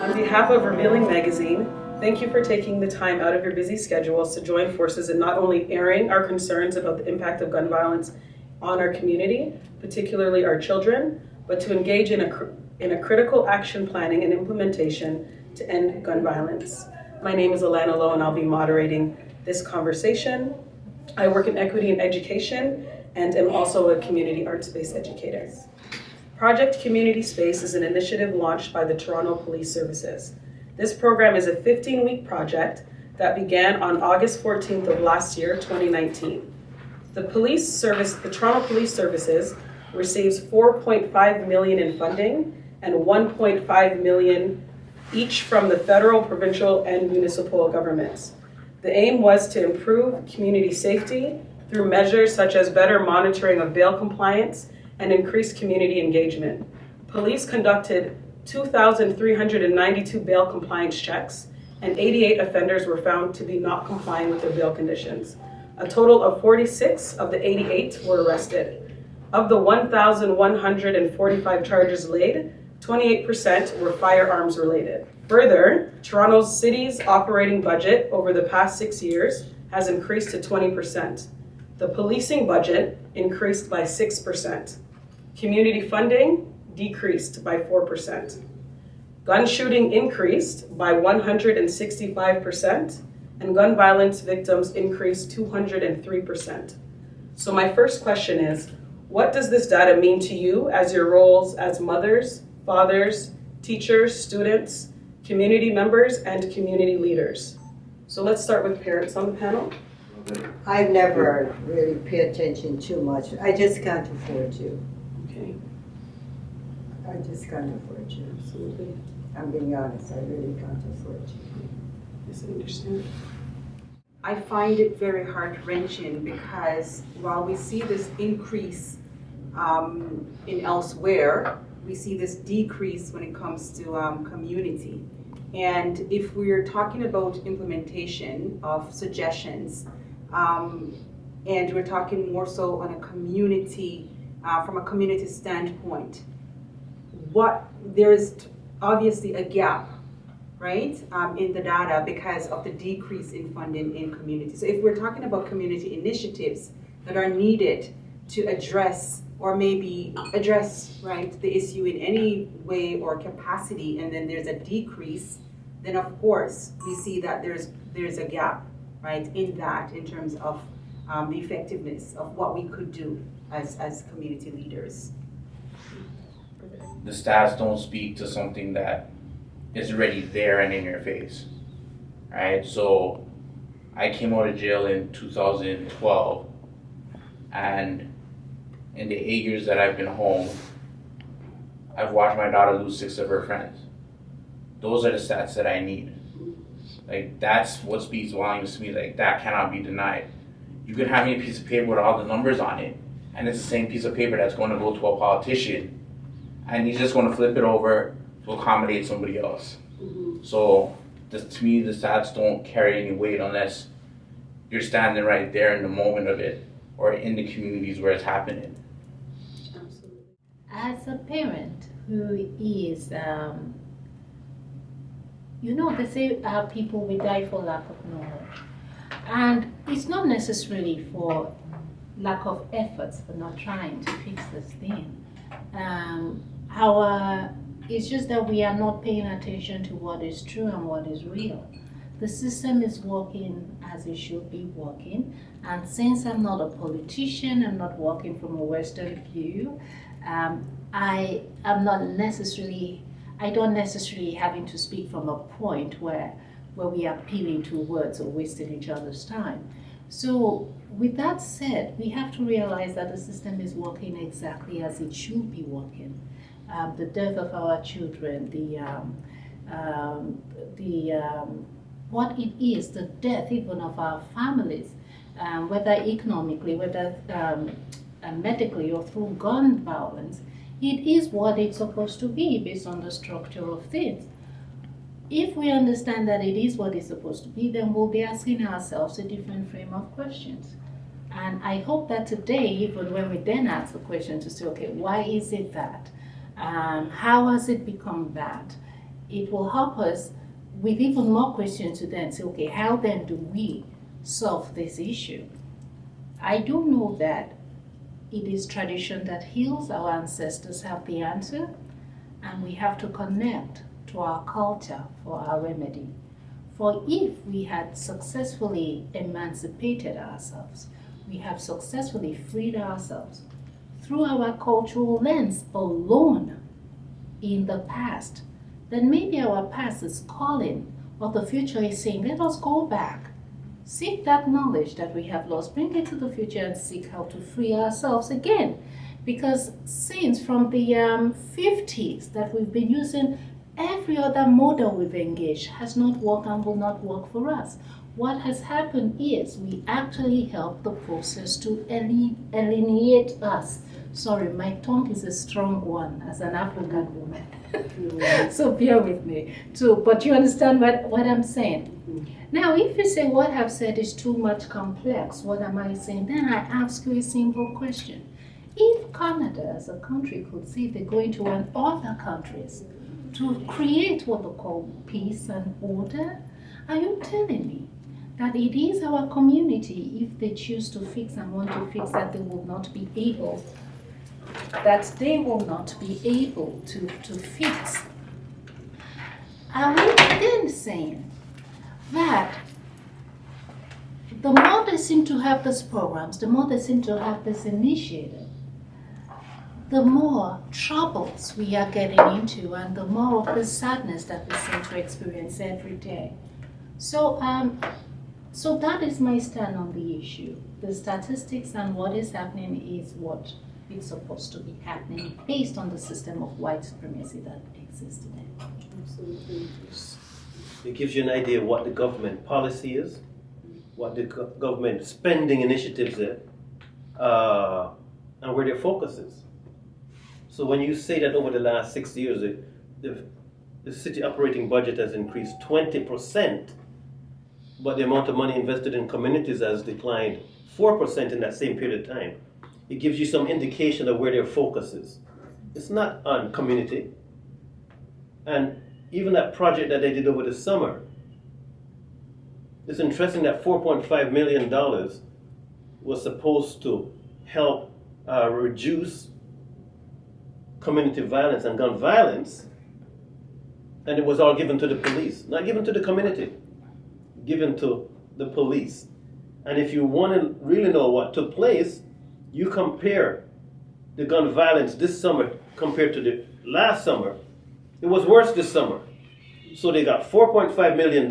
On behalf of Revealing Magazine, thank you for taking the time out of your busy schedules to join forces in not only airing our concerns about the impact of gun violence on our community, particularly our children, but to engage in a critical action planning and implementation to end gun violence. My name is Alana Lowe and I'll be moderating this conversation. I work in equity and education and am also a community arts-based educator. Project Community Space is an initiative launched by the Toronto Police Services. This program is a 15-week project that began on August 14th of last year, 2019. The Toronto Police Services receives $4.5 million in funding and $1.5 million each from the federal, provincial, and municipal governments. The aim was to improve community safety through measures such as better monitoring of bail compliance and increased community engagement. Police conducted 2,392 bail compliance checks, and 88 offenders were found to be not complying with their bail conditions. A total of 46 of the 88 were arrested. Of the 1,145 charges laid, 28% were firearms related. Further, Toronto City's operating budget over the past 6 years has increased to 20%. The policing budget increased by 6%. Community funding decreased by 4%. Gun shooting increased by 165%, and gun violence victims increased 203%. So my first question is, what does this data mean to you as your roles as mothers, fathers, teachers, students, community members, and community leaders? So let's start with parents on the panel. I've never really paid attention too much. I just can't afford to. Okay. I just can't afford to. Absolutely. I'm being honest, I really can't afford to. Yes, I understand. I find it very heart-wrenching because while we see this increase in elsewhere, we see this decrease when it comes to community. And if we're talking about implementation of suggestions, and we're talking more so on a community, from a community standpoint, there is obviously a gap, right, in the data because of the decrease in funding in community. So if we're talking about community initiatives that are needed to address or maybe address, right, the issue in any way or capacity, and then there's a decrease, then of course we see that there's a gap, right, in that in terms of the effectiveness of what we could do as community leaders. The stats don't speak to something that is already there and in your face, right? So I came out of jail in 2012, and in the 8 years that I've been home, I've watched my daughter lose 6 of her friends. Those are the stats that I need. Like, that's what speaks volumes to me. Like, that cannot be denied. You can have me a piece of paper with all the numbers on it, and it's the same piece of paper that's going to go to a politician, and he's just going to flip it over to accommodate somebody else. Mm-hmm. So, to me, the stats don't carry any weight unless you're standing right there in the moment of it, or in the communities where it's happening. Absolutely. As a parent who is, they say people will die for lack of knowledge. And it's not necessarily for lack of efforts for not trying to fix this thing. It's just that we are not paying attention to what is true and what is real. The system is working as it should be working, and since I'm not a politician, I'm not working from a Western view, I don't necessarily having to speak from a point where we are appealing to words or wasting each other's time. So with that said, we have to realize that the system is working exactly as it should be working. The death of our children, what it is, the death even of our families, whether economically, whether medically or through gun violence, it is what it's supposed to be based on the structure of things. If we understand that it is what it's supposed to be, then we'll be asking ourselves a different frame of questions. And I hope that today, even when we then ask the question to say, okay, why is it that? How has it become that? it will help us with even more questions to then say, okay, how then do we solve this issue? I do know that it is tradition that heals. Our ancestors have the answer, and we have to connect to our culture for our remedy. For if we had successfully emancipated ourselves, we have successfully freed ourselves through our cultural lens alone in the past, then maybe our past is calling, or the future is saying, let us go back. Seek that knowledge that we have lost, bring it to the future and seek how to free ourselves again. Because since from the 50s that we've been using, every other model we've engaged has not worked and will not work for us. What has happened is we actually help the process to alienate us. Sorry, my tongue is a strong one as an African woman. So bear with me too. But you understand what I'm saying? Now, if you say what I've said is too much complex, what am I saying? Then I ask you a simple question. If Canada as a country could say they're going to want other countries to create what they call peace and order, are you telling me that it is our community, if they choose to fix and want to fix, that they will not be able to fix? Are we then saying that the more they seem to have these programs, the more they seem to have this initiative, the more troubles we are getting into and the more of the sadness that we seem to experience every day? So that is my stand on the issue. The statistics and what is happening is what is supposed to be happening based on the system of white supremacy that exists today. Absolutely. It gives you an idea of what the government policy is, what the government spending initiatives are, and where their focus is. So when you say that over the last 6 years, the city operating budget has increased 20%, but the amount of money invested in communities has declined 4% in that same period of time, it gives you some indication of where their focus is. It's not on community. And even that project that they did over the summer, it's interesting that $4.5 million was supposed to help reduce community violence and gun violence, and it was all given to the police, not given to the community, given to the police. And if you want to really know what took place, you compare the gun violence this summer compared to the last summer. It was worse this summer. So they got $4.5 million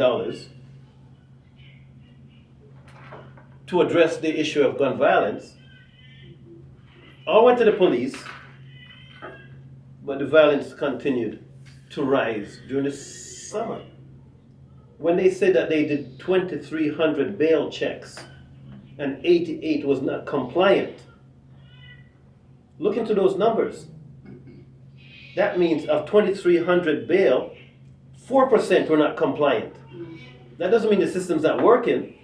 to address the issue of gun violence. All went to the police, but the violence continued to rise during the summer. When they said that they did 2,300 bail checks and 88 was not compliant, look into those numbers. That means of 2,300 bail, 4% were not compliant. That doesn't mean the system's not working,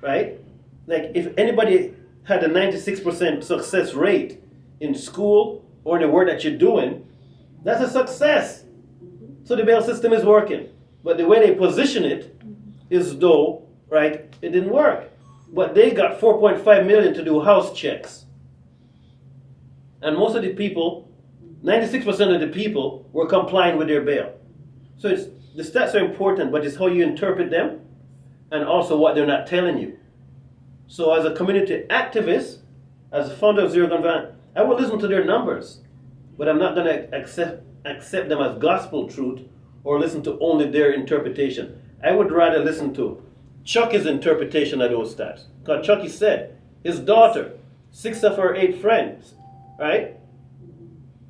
right? Like if anybody had a 96% success rate in school or in the work that you're doing, that's a success. So the bail system is working. But the way they position it is though, right, it didn't work. But they got 4.5 million to do house checks. And most of the people, 96% of the people were complying with their bail. So the stats are important, but it's how you interpret them and also what they're not telling you. So as a community activist, as a founder of Zero Gun Violence, I will listen to their numbers, but I'm not going to accept them as gospel truth or listen to only their interpretation. I would rather listen to Chucky's interpretation of those stats. Because Chucky said his daughter, 6 of her 8 friends, right?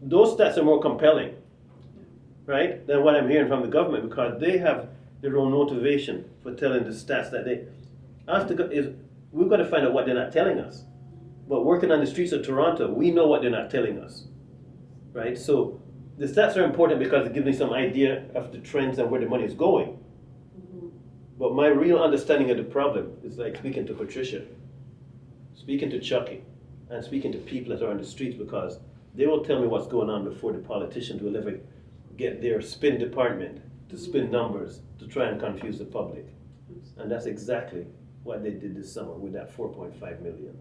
Those stats are more compelling, right, than what I'm hearing from the government, because they have their own motivation for telling the stats that they ask we've got to find out what they're not telling us. But working on the streets of Toronto, we know what they're not telling us, right? So the stats are important because they give me some idea of the trends and where the money is going. But my real understanding of the problem is like speaking to Patricia, speaking to Chucky, and speaking to people that are on the streets, because they will tell me what's going on before the politicians will ever get their spin department to spin numbers to try and confuse the public. And that's exactly what they did this summer with that 4.5 million.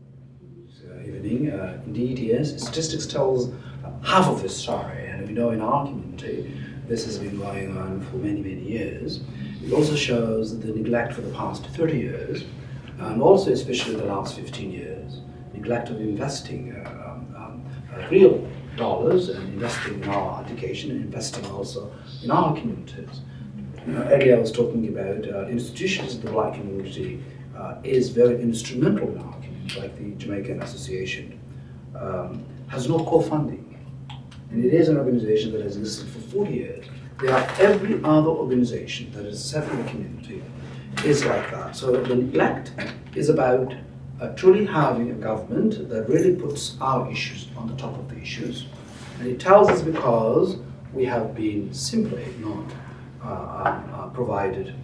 Evening. Indeed, yes. Statistics tells half of this story, and we know in our community this has been going on for many, many years. It also shows the neglect for the past 30 years, and also especially the last 15 years, neglect of investing real dollars and investing in our education and investing also in our communities. Earlier I was talking about institutions of the Black community is very instrumental in our community, like the Jamaican Association, has no co-funding. And it is an organization that has existed for 40 years. There are every other organization that is set in the community is like that. So the neglect is about truly having a government that really puts our issues on the top of the issues. And it tells us because we have been simply not provided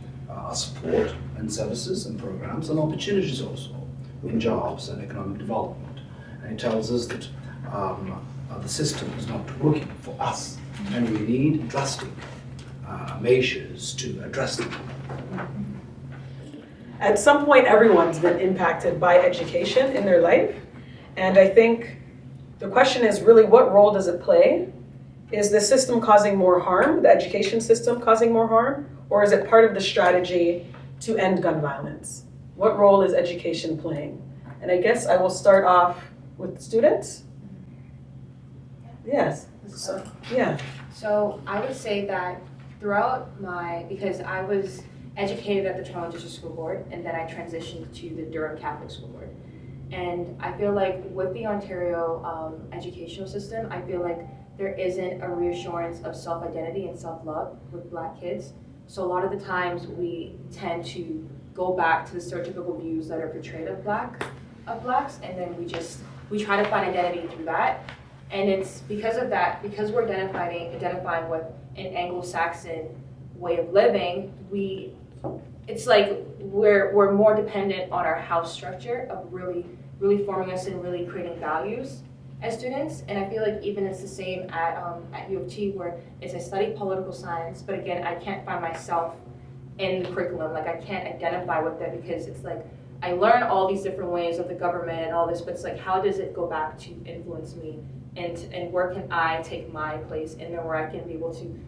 support and services and programs and opportunities also in jobs and economic development. And it tells us that the system is not working for us, and we need drastic measures to address them. At some point, everyone's been impacted by education in their life. And I think the question is really, what role does it play? Is the system causing more harm, the education system causing more harm? Or is it part of the strategy to end gun violence? What role is education playing? And I guess I will start off with students. Yes. So, yeah. So I would say that throughout because I was educated at the Toronto District School Board, and then I transitioned to the Durham Catholic School Board. And I feel like with the Ontario educational system, I feel like there isn't a reassurance of self-identity and self-love with Black kids. So a lot of the times we tend to go back to the stereotypical views that are portrayed of Blacks, and then we try to find identity through that. And it's because of that, because we're identifying with an Anglo-Saxon way of living, it's like we're more dependent on our house structure of really forming us and really creating values as students. And I feel like even it's the same at U of T, where it's I study political science, but again, I can't find myself in the curriculum. Like I can't identify with it because it's like I learn all these different ways of the government and all this, but it's like how does it go back to influence me, and where can I take my place in there where I can be able to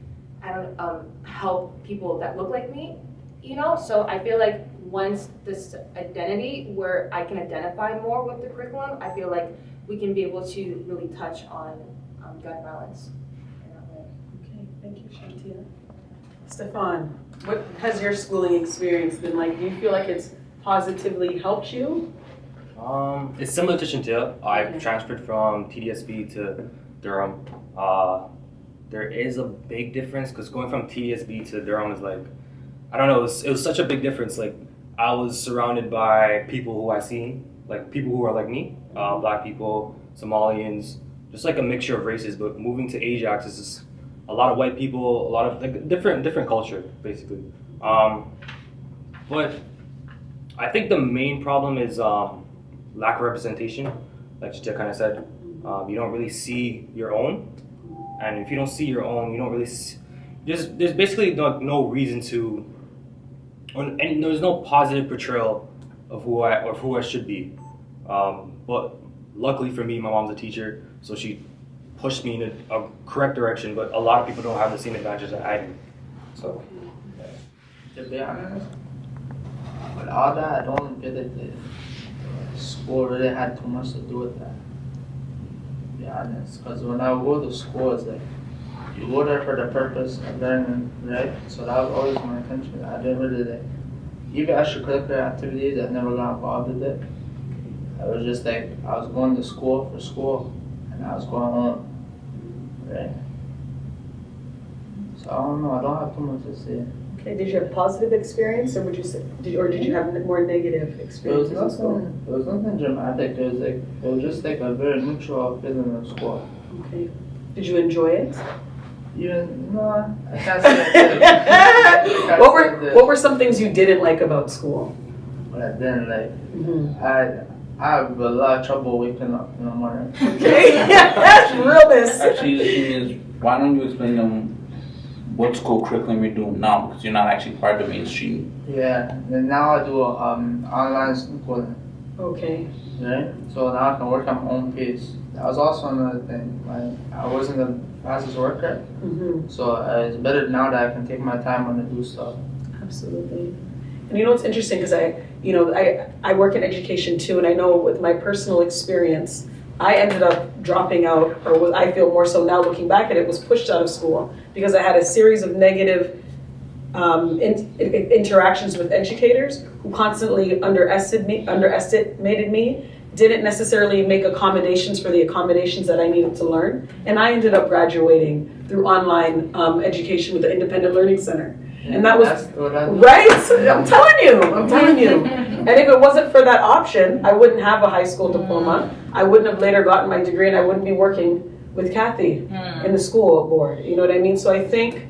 help people that look like me, you know? So I feel like once this identity where I can identify more with the curriculum, I feel like we can be able to really touch on gun violence in that way. Okay, thank you, Shantia. Stefan, what has your schooling experience been like? Do you feel like it's positively helped you? It's similar to Shantia. I've transferred from TDSB to Durham. There is a big difference because going from TDSB to Durham is like, I don't know, it was such a big difference. Like I was surrounded by people who I seen, like people who are like me, Black people, Somalians, just like a mixture of races. But moving to Ajax is just a lot of white people, a lot of like different culture basically. But I think the main problem is lack of representation. Like Shantia kind of said, you don't really see your own. And if you don't see your own, you don't really see, there's basically no reason to, and there's no positive portrayal of who I should be. But luckily for me, my mom's a teacher, so she pushed me in a correct direction. But a lot of people don't have the same advantages that I do. So, to be honest, with all that, I don't feel that the school really had too much to do with that. To be honest, because when I go to school, it's like you go there for the purpose of learning, right? So that was always my intention. I didn't really like even extracurricular activities. I never got involved with it. I was just like I was going to school for school, and I was going home, right? So I don't know. I don't have too much to say. Okay, did you have positive experience, or did you have more negative experiences in school? It was nothing dramatic. It was just like a very neutral feeling of school. Okay. Did you enjoy it? No, I can't say I did. What were some things you didn't like about school? What I didn't like? Mm-hmm. I have a lot of trouble waking up in the morning. Okay, realness. Actually, the thing is, why don't you explain them What's co-curriculum you're doing now? Because you're not actually part of the mainstream. Yeah, and now I do online schooling, Okay. right? So now I can work at my own pace. That was also another thing. Like I wasn't the fastest worker, Mm-hmm. so it's better now that I can take my time when I do stuff. Absolutely. And you know what's interesting, because I work in education too, and I know with my personal experience, I ended up dropping out, or I feel more so now looking back at it, was pushed out of school because I had a series of negative interactions with educators who constantly underestimated me, didn't necessarily make accommodations for the accommodations that I needed to learn, and I ended up graduating through online education with the Independent Learning Center. And that was right. I'm telling you. And if it wasn't for that option, I wouldn't have a high school diploma. I wouldn't have later gotten my degree, and I wouldn't be working with Kathy in the school board. You know what I mean? So I think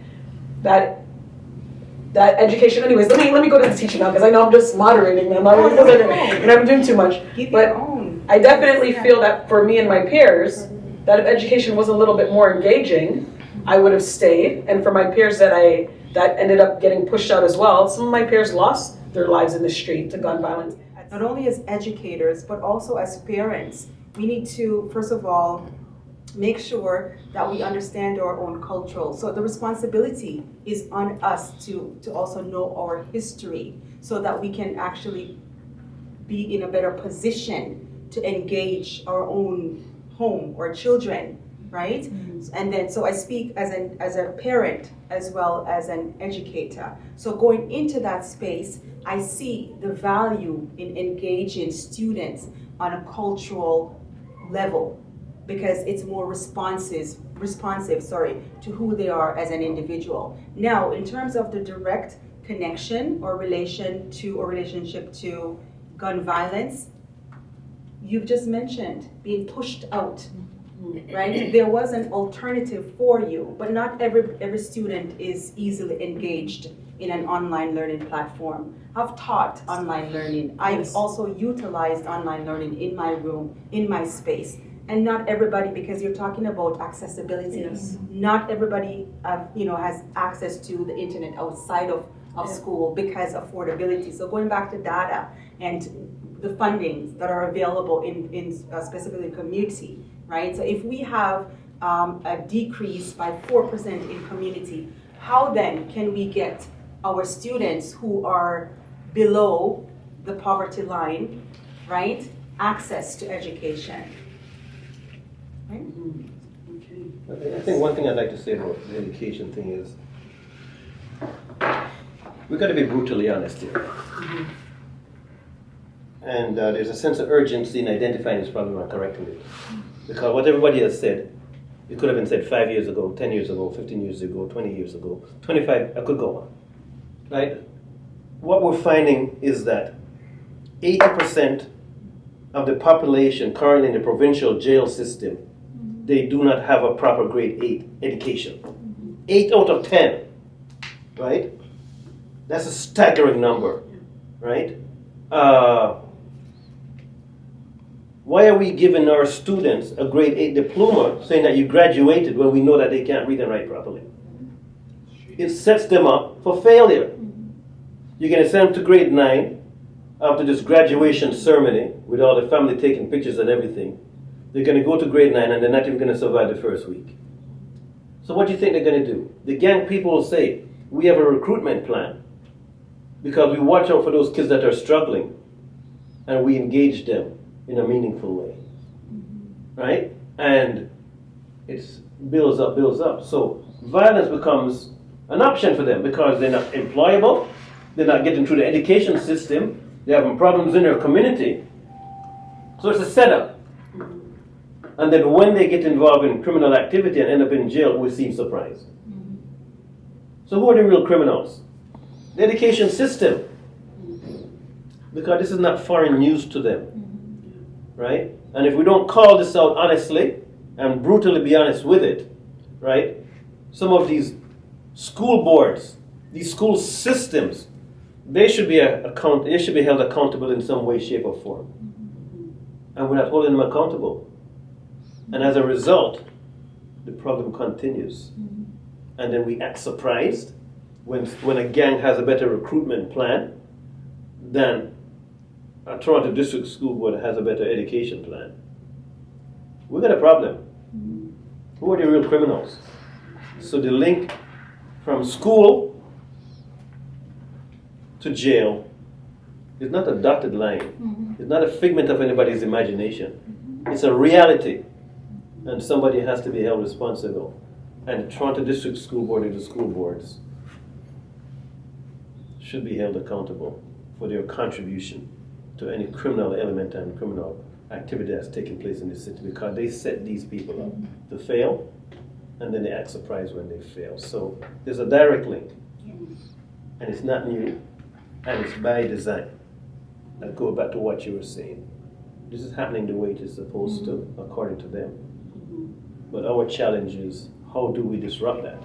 that education. Anyways, let me go to the teaching now, because I know I'm just moderating them. And I'm doing too much. But I definitely feel that for me and my peers, that if education was a little bit more engaging, I would have stayed. And for my peers that ended up getting pushed out as well, some of my peers lost their lives in the street to gun violence. Not only as educators, but also as parents, we need to, first of all, make sure that we understand our own cultural. So the responsibility is on us to also know our history so that we can actually be in a better position to engage our own home or children, right? Mm-hmm. And then, so I speak as a parent as well as an educator. So going into that space, I see the value in engaging students on a cultural level, because it's more responsive, to who they are as an individual. Now, in terms of the direct connection or relationship to gun violence, you've just mentioned being pushed out, right? There was an alternative for you, but not every student is easily engaged in an online learning platform. I've taught online learning. I've also utilized online learning in my room, in my space. And not everybody, because you're talking about accessibility. Yes. Not everybody, has access to the internet outside of school because affordability. So going back to data and the fundings that are available in specifically community, right? So if we have a decrease by 4% in community, how then can we get our students who are below the poverty line, right, access to education? Right? Mm-hmm. Okay. I think one thing I'd like to say about the education thing is we've got to be brutally honest here. Mm-hmm. And there's a sense of urgency in identifying this problem and correcting it. Because what everybody has said, it could have been said 5 years ago, 10 years ago, 15 years ago, 20 years ago, 25, I could go on. Right? What we're finding is that 80% of the population currently in the provincial jail system, they do not have a proper grade 8 education. 8 out of 10, right? That's a staggering number, right? Why are we giving our students a grade 8 diploma saying that you graduated when we know that they can't read and write properly? It sets them up for failure. You're going to send them to grade 9 after this graduation ceremony with all the family taking pictures and everything. They're going to go to grade 9 and they're not even going to survive the first week. So what do you think they're going to do? The gang people will say, we have a recruitment plan because we watch out for those kids that are struggling and we engage them in a meaningful way, right? And it's builds up. So violence becomes an option for them because they're not employable, they're not getting through the education system, they're having problems in their community. So it's a setup. And then when they get involved in criminal activity and end up in jail, we seem surprised. So who are the real criminals? The education system. Because this is not foreign news to them. Right? And if we don't call this out honestly and brutally be honest with it, right? Some of these school boards, these school systems, they should be held accountable in some way, shape, or form. And we're not holding them accountable. And as a result, the problem continues. and then we act surprised when a gang has a better recruitment plan than a Toronto District School Board has a better education plan. We got a problem. Who are the real criminals? So the link from school to jail is not a dotted line. It's not a figment of anybody's imagination. It's a reality. And somebody has to be held responsible. And the Toronto District School Board and the school boards should be held accountable for their contribution to any criminal element and criminal activity that's taking place in the city, because they set these people up to fail, and then they act surprised when they fail. So there's a direct link, and it's not new, and it's by design. I go back to what you were saying. This is happening the way it is supposed to, according to them. But our challenge is, how do we disrupt that?